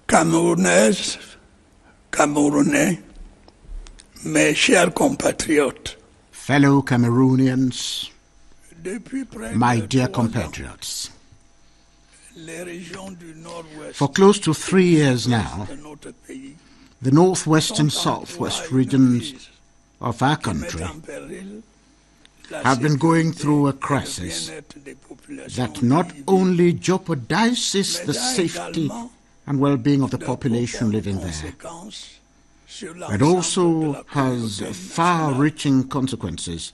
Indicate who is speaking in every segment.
Speaker 1: Camerounaises, Camerounais, mes chers compatriotes,
Speaker 2: fellow Cameroonians, my dear compatriots, for close to 3 years now, the northwest and southwest regions of our country have been going through a crisis that not only jeopardizes the safety and well-being of the population living there, but also has far-reaching consequences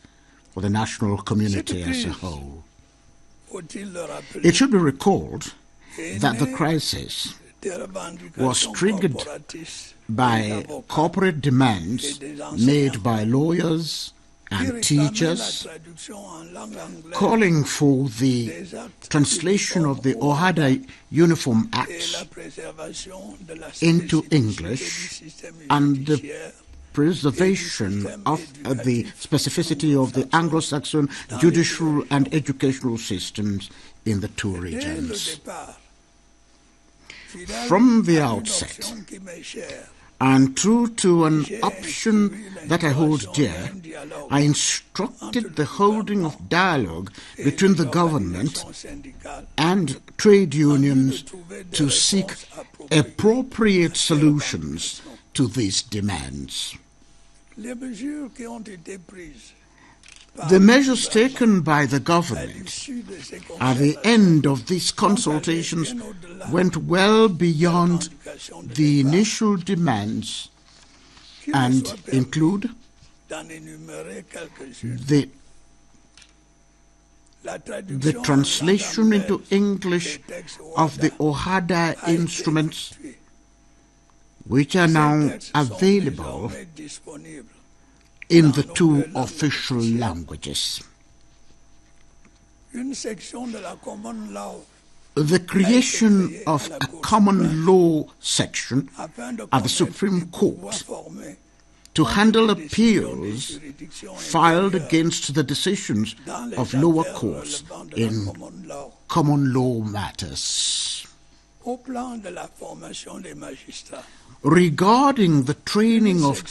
Speaker 2: for the national community as a whole. It should be recalled that the crisis was triggered by corporate demands made by lawyers and teachers calling for the translation of the Ohada Uniform Acts into English and the preservation of the specificity of the Anglo-Saxon judicial and educational systems in the two regions. From the outset, and true to an option that I hold dear, I instructed the holding of dialogue between the government and trade unions to seek appropriate solutions to these demands. The measures taken by the government at the end of these consultations went well beyond the initial demands and include the translation into English of the Ohada instruments, which are now available in the two official languages. The creation of a common law section at the Supreme Court to handle appeals filed against the decisions of lower courts in common law matters. Regarding the training of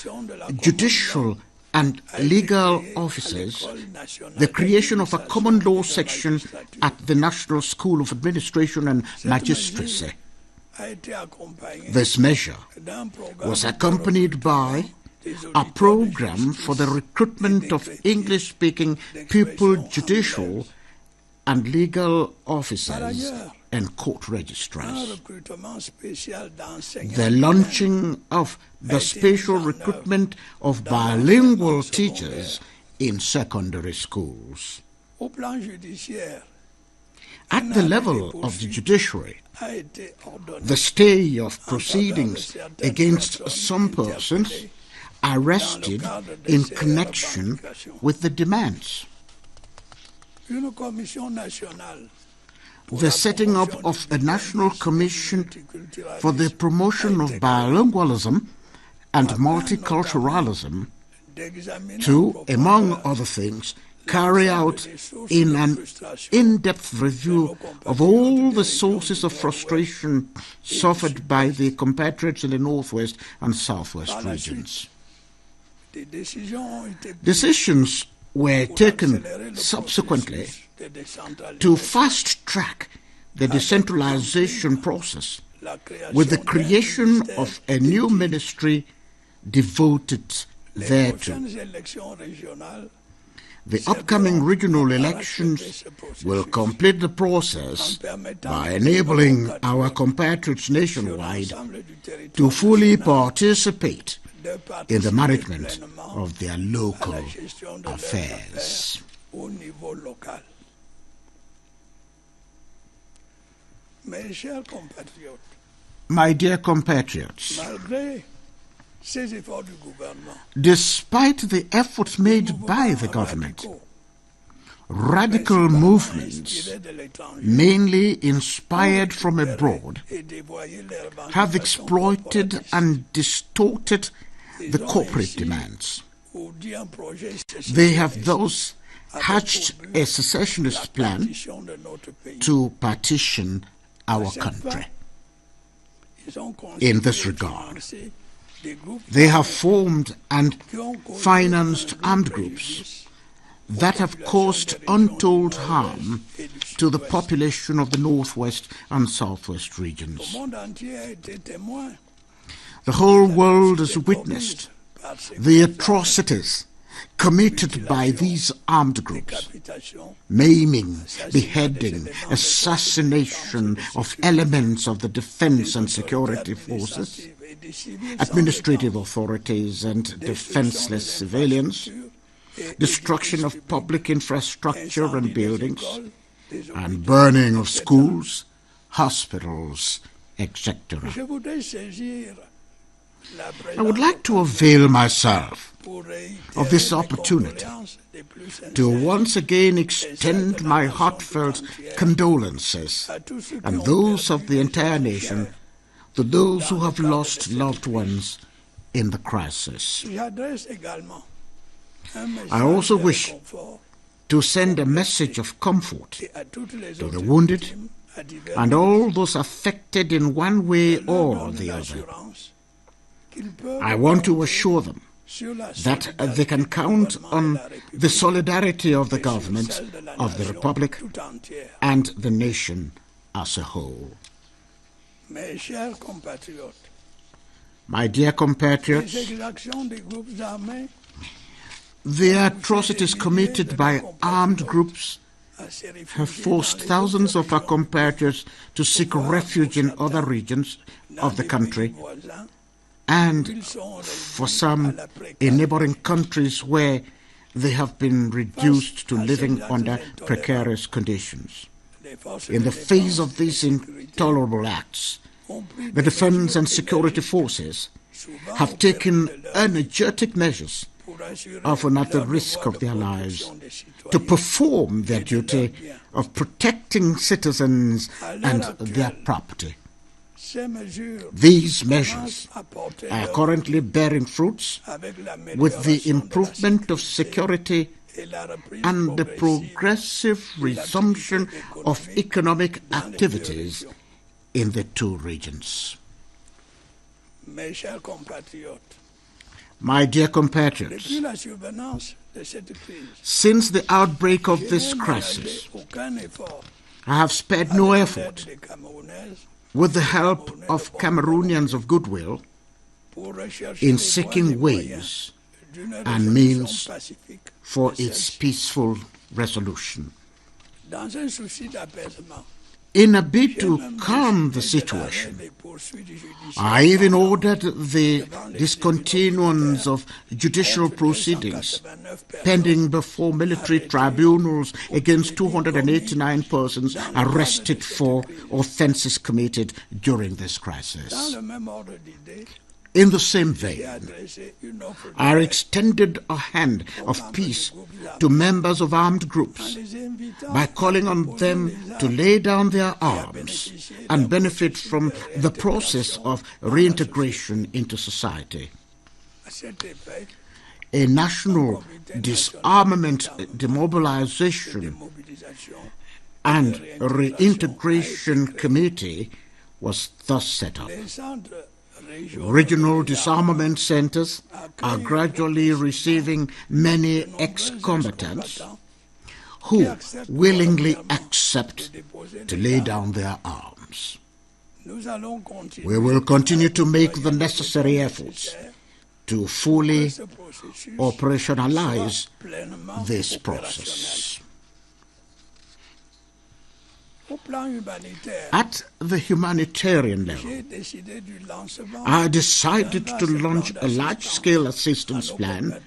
Speaker 2: judicial and legal officers, the creation of a common law section at the National School of Administration and Magistracy. This measure was accompanied by a program for the recruitment of English-speaking pupil judicial and legal officers and court registrars. The launching of the special recruitment of bilingual teachers in secondary schools. At the level of the judiciary, the stay of proceedings against some persons arrested in connection with the demands. The setting up of a national commission for the promotion of bilingualism and multiculturalism to, among other things, carry out in an in-depth review of all the sources of frustration suffered by the compatriots in the northwest and southwest regions. Decisions were taken subsequently to fast-track the decentralization process with the creation of a new ministry devoted thereto. The upcoming regional elections will complete the process by enabling our compatriots nationwide to fully participate in the management of their local affairs. My dear compatriots, despite the efforts made by the government, radical movements, mainly inspired from abroad, have exploited and distorted the corporate demands. They have thus hatched a secessionist plan to partition our country. in this regard. They have formed and financed armed groups that have caused untold harm to the population of the northwest and southwest regions. The whole world has witnessed the atrocities committed by these armed groups: maiming, beheading, assassination of elements of the defense and security forces, administrative authorities and defenseless civilians, destruction of public infrastructure and buildings, and burning of schools, hospitals, etc. I would like to avail myself of this opportunity to once again extend my heartfelt condolences and those of the entire nation to those who have lost loved ones in the crisis. I also wish to send a message of comfort to the wounded and all those affected in one way or the other. I want to assure them that they can count on the solidarity of the government of the Republic and the nation as a whole. My dear compatriots, the atrocities committed by armed groups have forced thousands of our compatriots to seek refuge in other regions of the country, and for some in neighboring countries where they have been reduced to living under precarious conditions. In the face of these intolerable acts, the defense and security forces have taken energetic measures, often at the risk of their lives, to perform their duty of protecting citizens and their property. These measures are currently bearing fruits with the improvement of security and the progressive resumption of economic activities in the two regions. My dear compatriots, since the outbreak of this crisis, I have spared no effort, with the help of Cameroonians of goodwill, in seeking ways and means for its peaceful resolution. In a bid to calm the situation, I even ordered the discontinuance of judicial proceedings pending before military tribunals against 289 persons arrested for offences committed during this crisis. In the same vein, I extended a hand of peace to members of armed groups by calling on them to lay down their arms and benefit from the process of reintegration into society. A national disarmament, demobilization, and reintegration committee was thus set up. Regional disarmament centers are gradually receiving many ex-combatants who willingly accept to lay down their arms. We will continue to make the necessary efforts to fully operationalize this process. At the humanitarian level, I decided to launch a large-scale assistance plan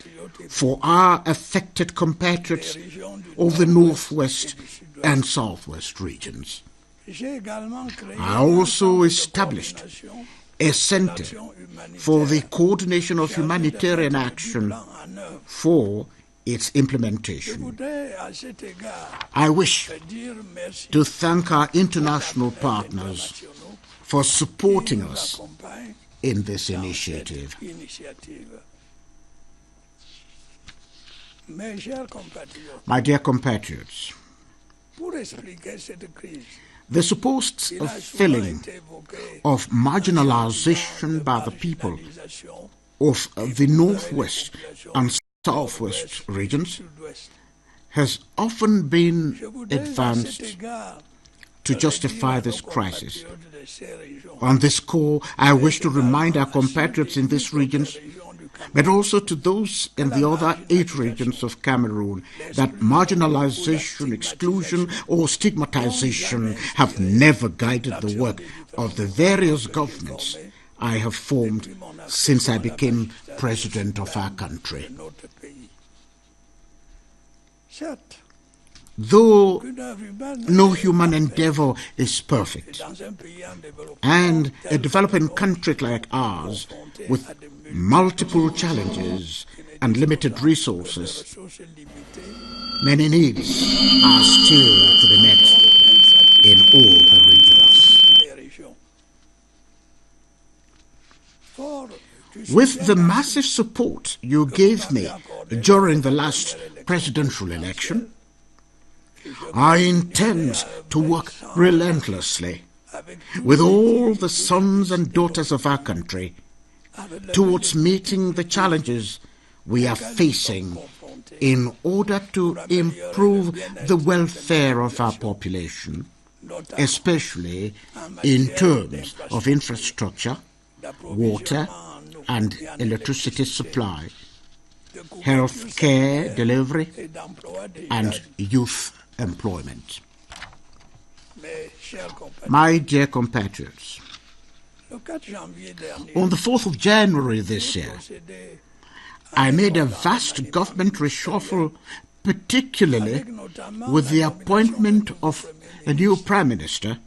Speaker 2: for our affected compatriots of the northwest and southwest regions. I also established a center for the coordination of humanitarian action for its implementation. I wish to thank our international partners for supporting us in this initiative. My dear compatriots, The supposed feeling of marginalization by the people of the northwest and southwest regions has often been advanced to justify this crisis. On this score, I wish to remind our compatriots in these regions, but also to those in the other 8 regions of Cameroon, that marginalization, exclusion, or stigmatization have never guided the work of the various governments I have formed since I became president of our country. Though no human endeavor is perfect, and a developing country like ours, with multiple challenges and limited resources, many needs are still to be met in all the regions. With the massive support you gave me during the last presidential election, I intend to work relentlessly with all the sons and daughters of our country towards meeting the challenges we are facing in order to improve the welfare of our population, especially in terms of infrastructure, water and electricity supply, health care delivery, and youth employment. My dear compatriots, on the 4th of January this year, I made a vast government reshuffle, particularly with the appointment of a new Prime Minister,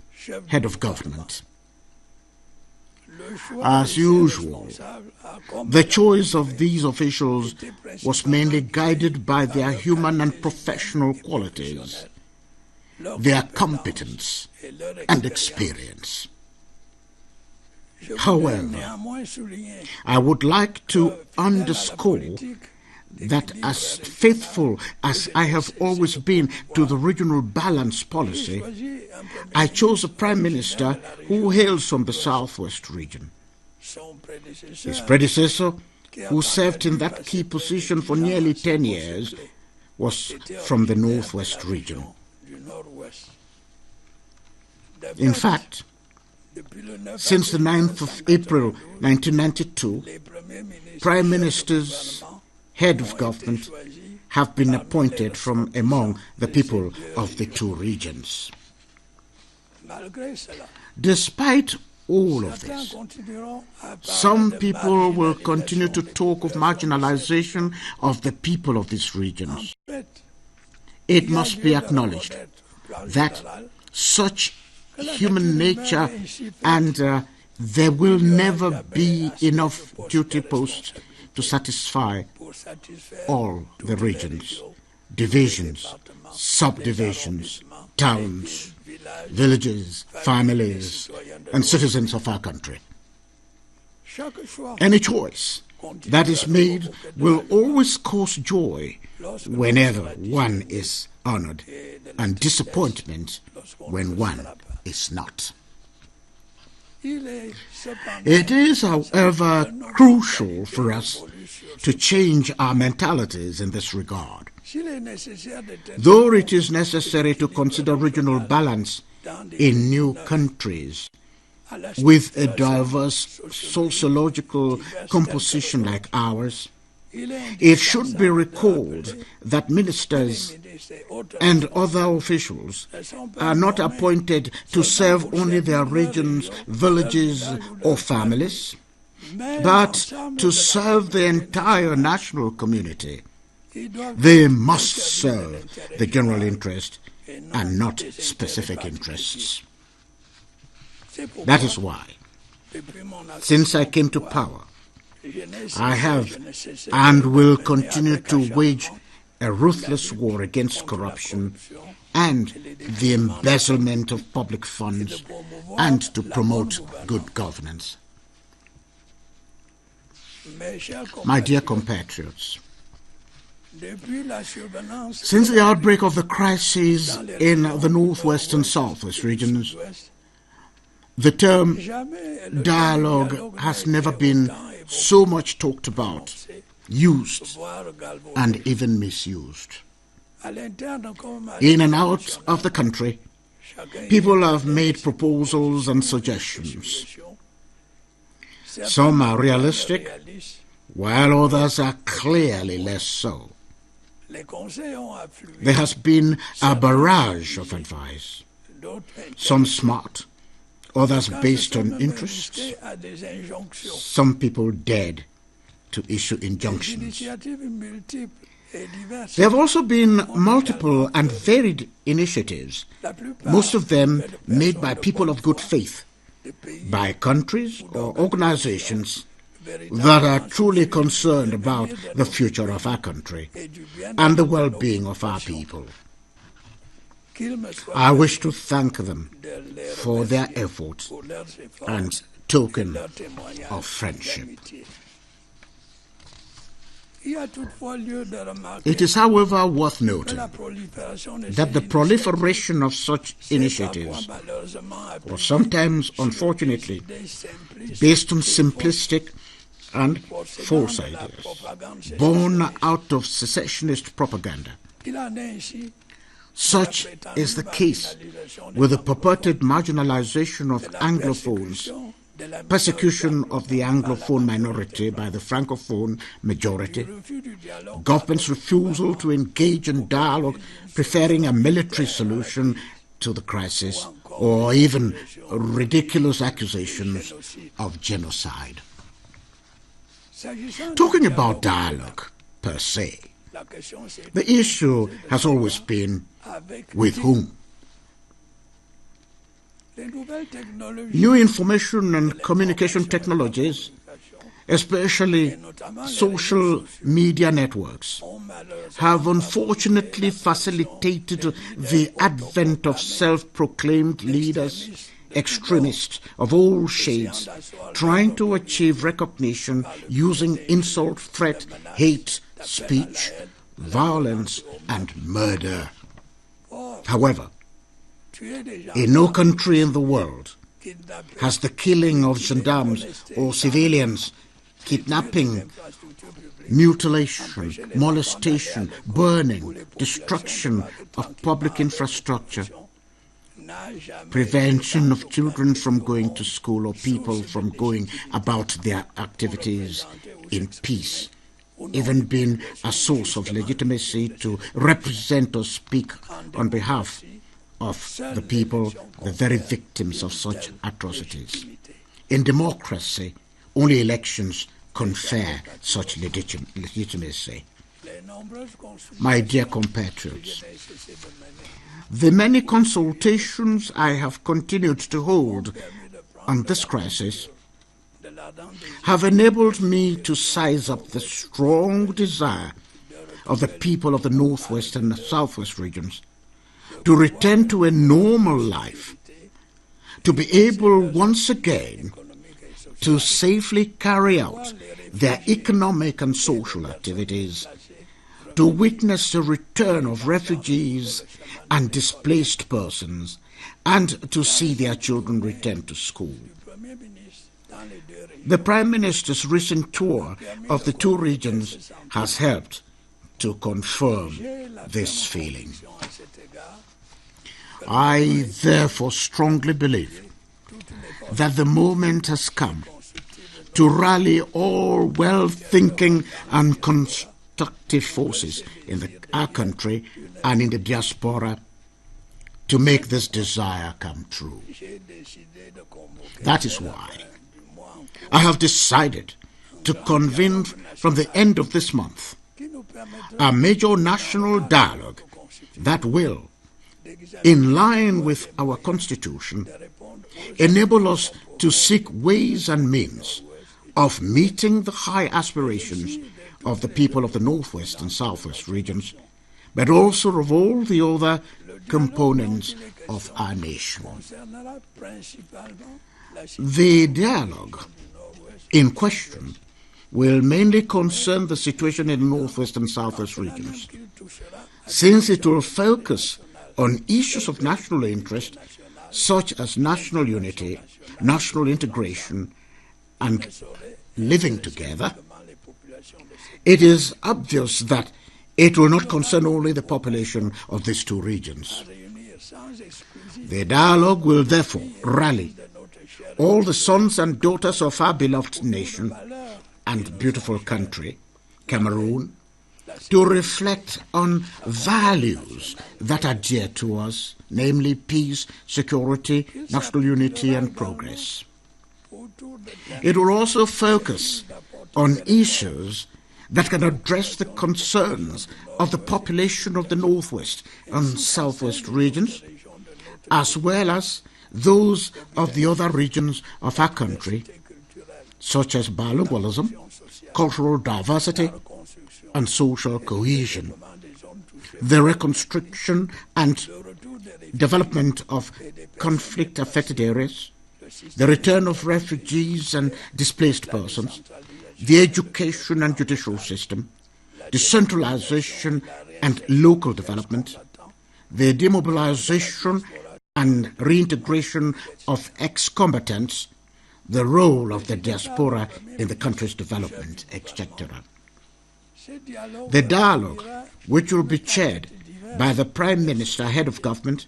Speaker 2: head of government. As usual, the choice of these officials was mainly guided by their human and professional qualities, their competence and experience. However, I would like to underscore that as faithful as I have always been to the regional balance policy, I chose a Prime Minister who hails from the Southwest region. His predecessor, who served in that key position for nearly 10 years, was from the Northwest region. In fact, since the 9th of April 1992, Prime Ministers, head of government, have been appointed from among the people of the 2 regions. Despite all of this, some people will continue to talk of marginalization of the people of these regions. It must be acknowledged that such human nature, and there will never be enough duty posts to satisfy all the regions, divisions, subdivisions, towns, villages, families, and citizens of our country. Any choice that is made will always cause joy whenever one is honored, and disappointment when one is not. It is, however, crucial for us to change our mentalities in this regard. Though it is necessary to consider regional balance in new countries with a diverse sociological composition like ours, it should be recalled that ministers and other officials are not appointed to serve only their regions, villages, or families, but to serve the entire national community. They must serve the general interest and not specific interests. That is why, since I came to power, I have and will continue to wage a ruthless war against corruption and the embezzlement of public funds, and to promote good governance. My dear compatriots, Since the outbreak of the crises in the northwest and southwest regions, the term dialogue has never been so much talked about, used, and even misused. In and out of the country, people have made proposals and suggestions. Some are realistic, while others are clearly less so. There has been a barrage of advice, some smart, others based on interests, some people dared to issue injunctions. There have also been multiple and varied initiatives, most of them made by people of good faith, by countries or organizations that are truly concerned about the future of our country and the well-being of our people. I wish to thank them for their efforts and token of friendship. It is, however, worth noting that the proliferation of such initiatives was sometimes, unfortunately, based on simplistic and false ideas, born out of secessionist propaganda. Such is the case with the purported marginalization of Anglophones, persecution of the Anglophone minority by the Francophone majority, government's refusal to engage in dialogue, preferring a military solution to the crisis, or even ridiculous accusations of genocide. Talking about dialogue per se, the issue has always been with whom. New information and communication technologies, especially social media networks, have unfortunately facilitated the advent of self-proclaimed leaders, extremists of all shades, trying to achieve recognition using insult, threat, hate, speech, violence, and murder. However, in no country in the world has the killing of gendarmes or civilians, kidnapping, mutilation, molestation, burning, destruction of public infrastructure, prevention of children from going to school or people from going about their activities in peace, even been a source of legitimacy to represent or speak on behalf of the people, the very victims of such atrocities. In democracy, only elections confer such legitimacy. My dear compatriots, the many consultations I have continued to hold on this crisis have enabled me to size up the strong desire of the people of the northwest and the southwest regions to return to a normal life, to be able once again to safely carry out their economic and social activities, to witness the return of refugees and displaced persons, and to see their children return to school. The Prime Minister's recent tour of the two regions has helped to confirm this feeling. I therefore strongly believe that the moment has come to rally all well-thinking and constructive forces in our country and in the diaspora to make this desire come true. That is why I have decided to convene from the end of this month a major national dialogue that will, in line with our Constitution, enable us to seek ways and means of meeting the high aspirations of the people of the Northwest and Southwest regions, but also of all the other components of our nation. The dialogue in question will mainly concern the situation in the northwest and southwest regions, since it will focus on issues of national interest such as national unity, national integration, and living together. It is obvious that it will not concern only the population of these two regions. The dialogue will therefore rally all the sons and daughters of our beloved nation and beautiful country, Cameroon, to reflect on values that are dear to us, namely peace, security, national unity, and progress. It will also focus on issues that can address the concerns of the population of the northwest and southwest regions, as well as those of the other regions of our country, such as bilingualism, cultural diversity, and social cohesion, the reconstruction and development of conflict-affected areas, the return of refugees and displaced persons, the education and judicial system, decentralization and local development, the demobilization and reintegration of ex-combatants, the role of the diaspora in the country's development, etc. The dialogue, which will be chaired by the Prime Minister, head of government,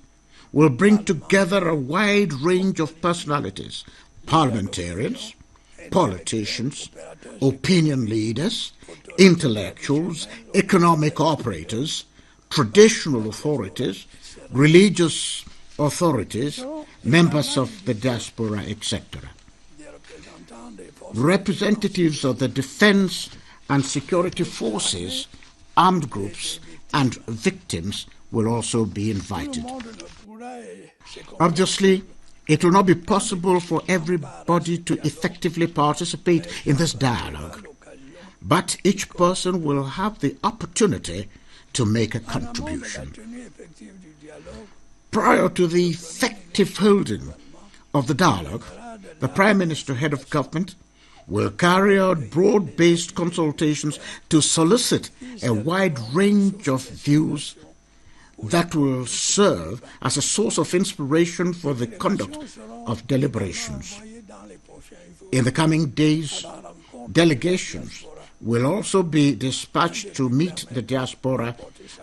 Speaker 2: will bring together a wide range of personalities, parliamentarians, politicians, opinion leaders, intellectuals, economic operators, traditional authorities, religious authorities, members of the diaspora, etc. Representatives of the defense and security forces, armed groups, and victims will also be invited. Obviously, it will not be possible for everybody to effectively participate in this dialogue, but each person will have the opportunity to make a contribution. Prior to the effective holding of the dialogue, the Prime Minister, head of government, will carry out broad-based consultations to solicit a wide range of views that will serve as a source of inspiration for the conduct of deliberations. In the coming days, delegations will also be dispatched to meet the diaspora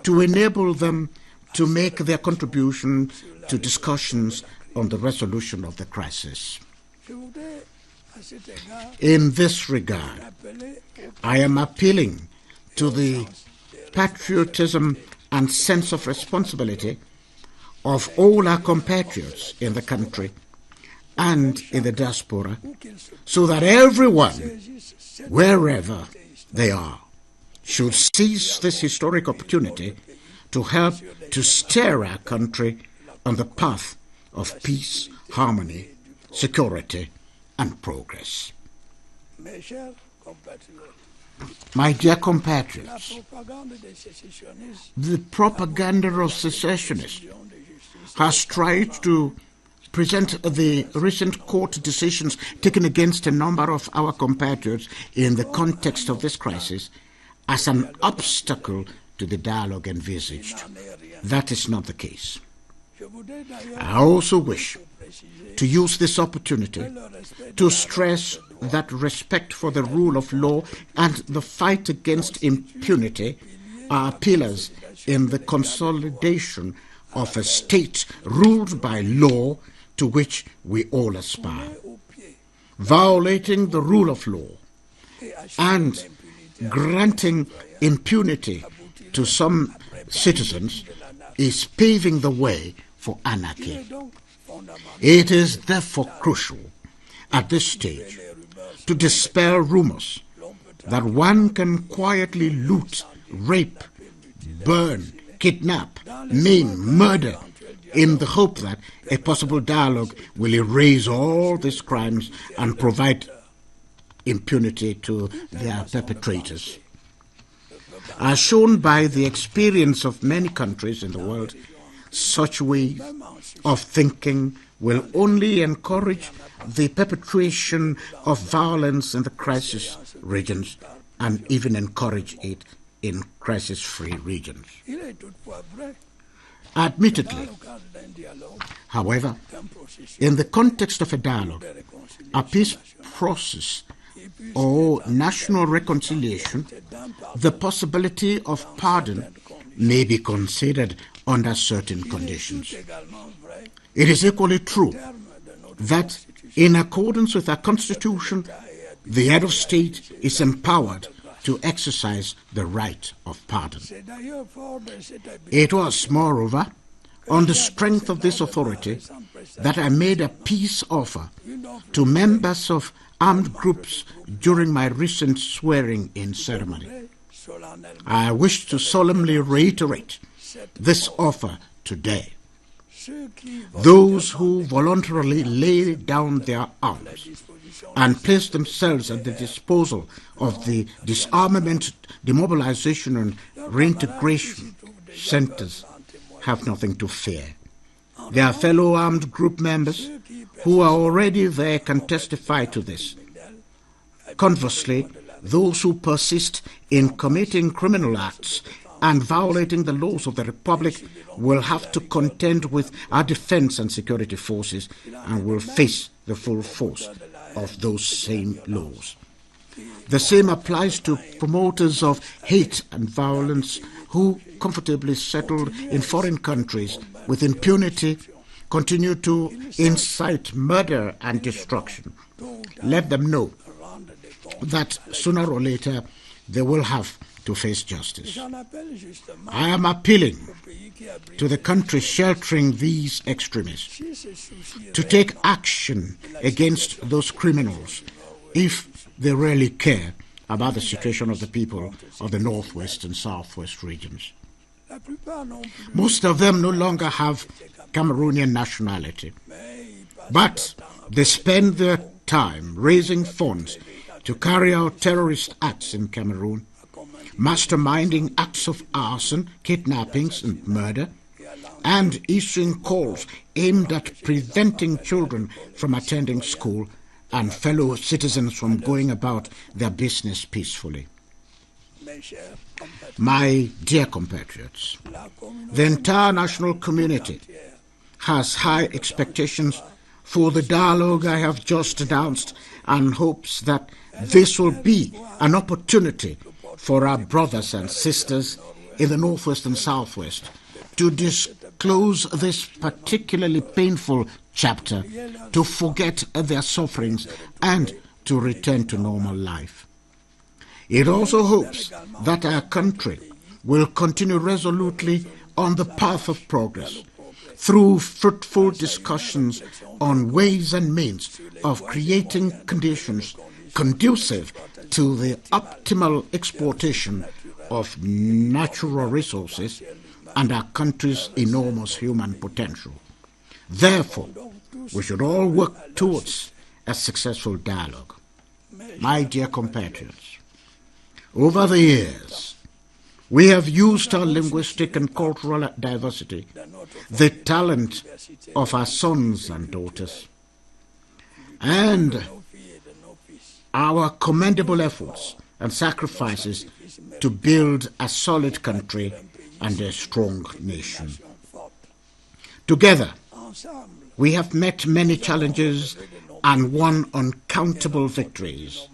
Speaker 2: to enable them to make their contribution to discussions on the resolution of the crisis. In this regard, I am appealing to the patriotism and sense of responsibility of all our compatriots in the country and in the diaspora, so that everyone, wherever they are, should seize this historic opportunity to help to steer our country on the path of peace, harmony, security, and progress. My dear compatriots, the propaganda of secessionists has tried to present the recent court decisions taken against a number of our compatriots in the context of this crisis as an obstacle to the dialogue envisaged. That is not the case. I also wish to use this opportunity to stress that respect for the rule of law and the fight against impunity are pillars in the consolidation of a state ruled by law to which we all aspire. Violating the rule of law and granting impunity to some citizens is paving the way for anarchy. It is therefore crucial at this stage to dispel rumors that one can quietly loot, rape, burn, kidnap, maim, murder, in the hope that a possible dialogue will erase all these crimes and provide impunity to their perpetrators. As shown by the experience of many countries in the world, such ways of thinking will only encourage the perpetration of violence in the crisis regions and even encourage it in crisis-free regions. Admittedly, however, in the context of a dialogue, a peace process or national reconciliation, the possibility of pardon may be considered under certain conditions. It is equally true that, in accordance with our Constitution, the head of state is empowered to exercise the right of pardon. It was, moreover, on the strength of this authority that I made a peace offer to members of armed groups during my recent swearing-in ceremony. I wish to solemnly reiterate this offer today. Those who voluntarily lay down their arms and place themselves at the disposal of the disarmament, demobilization and reintegration centers have nothing to fear. Their fellow armed group members who are already there can testify to this. Conversely, those who persist in committing criminal acts and violating the laws of the Republic will have to contend with our defense and security forces and will face the full force of those same laws. The same applies to promoters of hate and violence who, comfortably settled in foreign countries with impunity, continue to incite murder and destruction. Let them know that sooner or later they will have to face justice. I am appealing to the countries sheltering these extremists to take action against those criminals if they really care about the situation of the people of the northwest and southwest regions. Most of them no longer have Cameroonian nationality, but they spend their time raising funds to carry out terrorist acts in Cameroon, masterminding acts of arson, kidnappings and murder, and issuing calls aimed at preventing children from attending school and fellow citizens from going about their business peacefully. My dear compatriots, the entire national community has high expectations for the dialogue I have just announced and hopes that this will be an opportunity for our brothers and sisters in the Northwest and Southwest to disclose this particularly painful chapter, to forget their sufferings and to return to normal life. It also hopes that our country will continue resolutely on the path of progress through fruitful discussions on ways and means of creating conditions conducive to the optimal exploitation of natural resources and our country's enormous human potential. Therefore, we should all work towards a successful dialogue. My dear compatriots, over the years, we have used our linguistic and cultural diversity, the talent of our sons and daughters, and our commendable efforts and sacrifices to build a solid country and a strong nation. Together, we have met many challenges and won uncountable victories.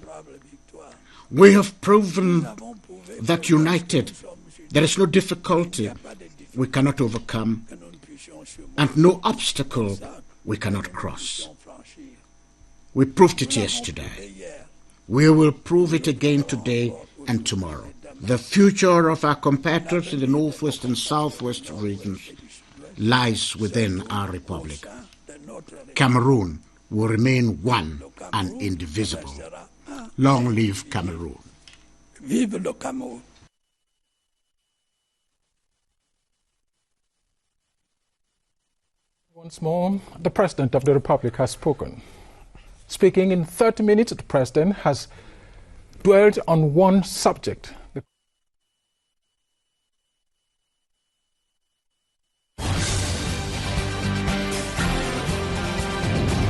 Speaker 2: We have proven that united, there is no difficulty we cannot overcome and no obstacle we cannot cross. We proved it yesterday. We will prove it again today and tomorrow. The future of our compatriots in the Northwest and Southwest regions lies within our republic. Cameroon will remain one and indivisible. Long live Cameroon.
Speaker 1: Vive le Cameroun.
Speaker 3: Once more, the President of the Republic has spoken. Speaking in 30 minutes, the President has dwelled on one subject: